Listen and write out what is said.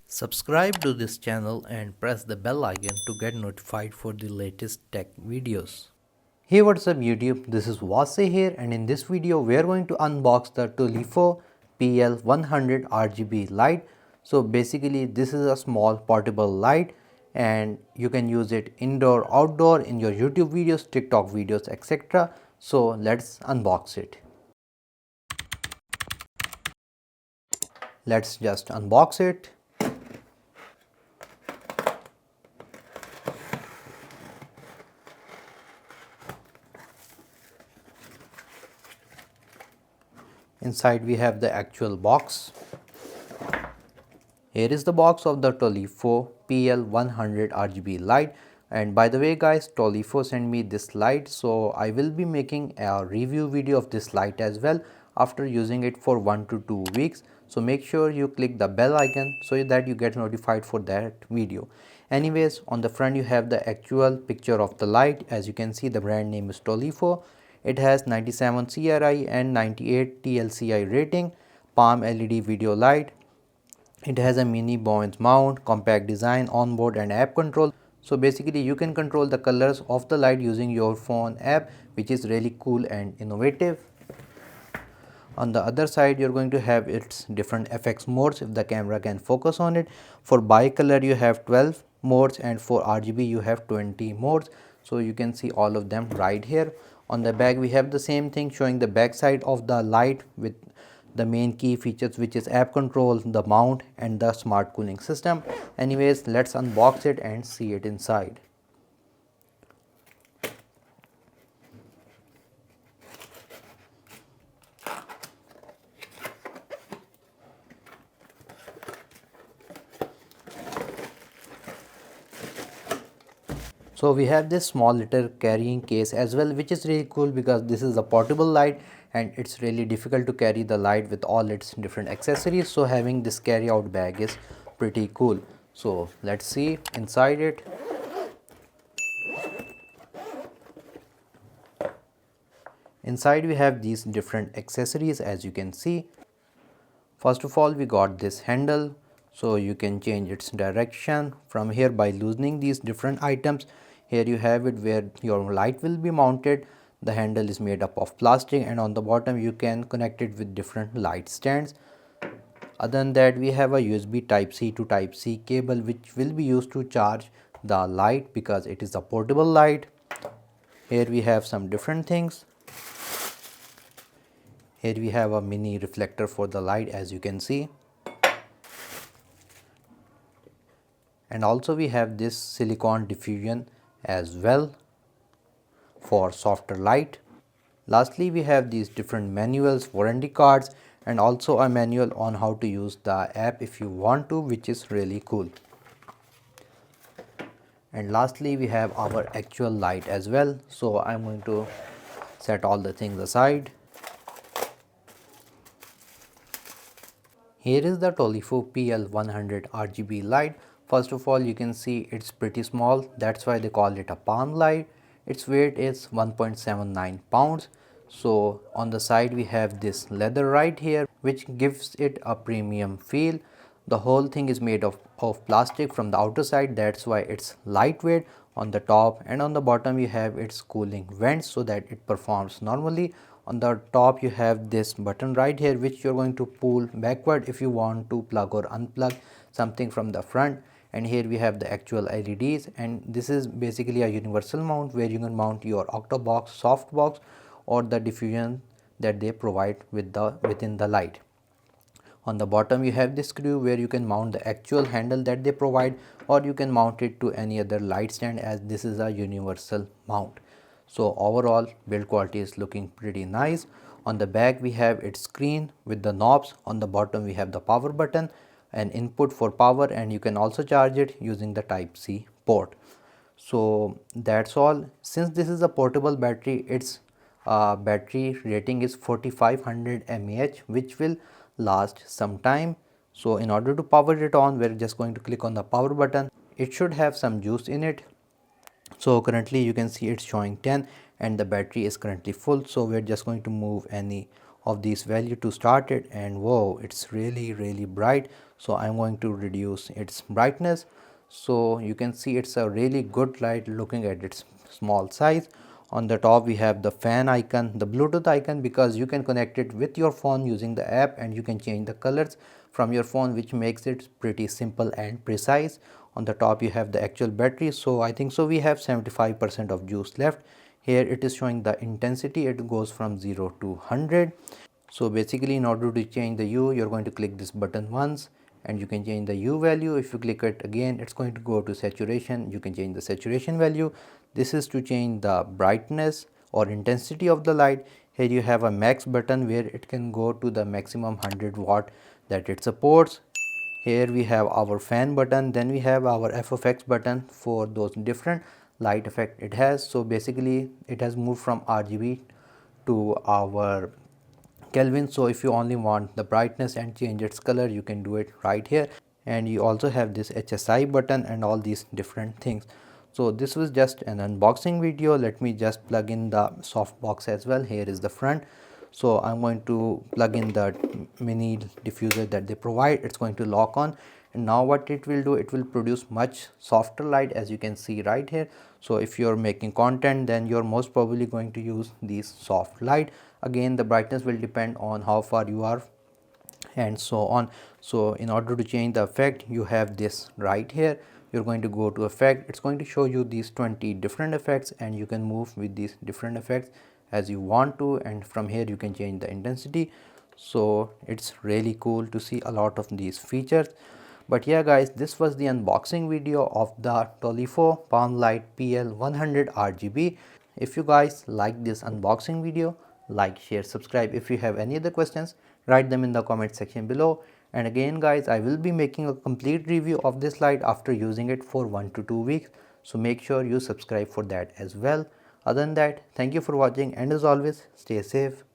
Subscribe to this channel and press the bell icon to get notified for the latest tech videos. Hey, what's up YouTube, this is Wasay here, and in this video we are going to unbox the Tolifo PL-100RGB light. So basically this is a small portable light and you can use it indoor, outdoor, in your YouTube videos, TikTok videos, etc. So let's unbox it. Let's just unbox it. Inside we have the actual box. Here is the box of the Tolifo PL-100RGB light, and by the way guys, Tolifo sent me this light, so I will be making a review video of this light as well after using it for 1 to 2 weeks. So make sure you click the bell icon so that you get notified for that video. Anyways, on the front you have the actual picture of the light. As you can see, the brand name is Tolifo. It has 97 CRI and 98 TLCI rating, palm LED video light. It has a mini buoyant mount, compact design, onboard and app control. So basically you can control the colors of the light using your phone app, which is really cool and innovative. On the other side you're going to have its different FX modes if the camera can focus on it. For bicolor you have 12 modes and for RGB you have 20 modes. So you can see all of them right here. On the back we have the same thing, showing the back side of the light with the main key features, which is app control, the mount and the smart cooling system. Anyways, let's unbox it and see it inside. So we have this small little carrying case as well, which is really cool because this is a portable light and it's really difficult to carry the light with all its different accessories. So having this carry out bag is pretty cool. So let's see inside it. Inside we have these different accessories, as you can see. First of all, we got this handle, so you can change its direction from here by loosening these different items. Here you have it where your light will be mounted. The handle is made up of plastic, and on the bottom you can connect it with different light stands. Other than that, we have a USB type C to type C cable, which will be used to charge the light because it is a portable light. Here we have some different things. Here we have a mini reflector for the light, as you can see. And also we have this silicone diffusion as well for softer light. Lastly, we have these different manuals, warranty cards, and also a manual on how to use the app if you want to, which is really cool. And lastly, we have our actual light as well. So I'm going to set all the things aside. Here is the Tolifo PL-100RGB light. First of all, you can see it's pretty small. That's why they call it a palm light. Its weight is 1.79 pounds. So on the side we have this leather right here, which gives it a premium feel. The whole thing is made of plastic from the outer side. That's why it's lightweight. On the top and on the bottom you have its cooling vents so that it performs normally. On the top you have this button right here, which you're going to pull backward if you want to plug or unplug something from the front. And here we have the actual LEDs, and this is basically a universal mount where you can mount your octobox, softbox, or the diffusion that they provide within the light. On the bottom you have this screw where you can mount the actual handle that they provide, or you can mount it to any other light stand, as this is a universal mount. So overall build quality is looking pretty nice. On the back we have its screen with the knobs. On the bottom we have the power button, an input for power, and you can also charge it using the type C port. So that's all. Since this is a portable battery, its battery rating is 4500 mAh, which will last some time. So in order to power it on, we're just going to click on the power button. It should have some juice in it. So currently you can see it's showing 10 and the battery is currently full. So we're just going to move any of this value to start it, and whoa, it's really bright. So I'm going to reduce its brightness. So you can see it's a really good light looking at its small size. On the top we have the fan icon, the Bluetooth icon, because you can connect it with your phone using the app and you can change the colors from your phone, which makes it pretty simple and precise. On the top you have the actual battery. So I think so we have 75% of juice left. Here it is showing the intensity, it goes from 0 to 100. So basically, in order to change the U, you're going to click this button once and you can change the U value. If you click it again, it's going to go to saturation. You can change the saturation value. This is to change the brightness or intensity of the light. Here you have a max button where it can go to the maximum 100 watt that it supports. Here we have our fan button, then we have our FFX button for those different light effect it has. So basically it has moved from RGB to our Kelvin. So if you only want the brightness and change its color, you can do it right here. And you also have this HSI button and all these different things. So this was just an unboxing video. Let me just plug in the soft box as well. Here is the front. So I'm going to plug in the mini diffuser that they provide. It's going to lock on, and now what it will do, it will produce much softer light, as you can see right here. So if you're making content, then you're most probably going to use these soft light. Again, the brightness will depend on how far you are and so on. So in order to change the effect, you have this right here. You're going to go to effect. It's going to show you these 20 different effects, and you can move with these different effects as you want to, and from here you can change the intensity. So it's really cool to see a lot of these features. But yeah guys, this was the unboxing video of the Tolifo Palm Light PL-100RGB. If you guys like this unboxing video, like, share, subscribe. If you have any other questions, write them in the comment section below. And again guys, I will be making a complete review of this light after using it for 1 to 2 weeks. So make sure you subscribe for that as well. Other than that, thank you for watching, and as always, stay safe.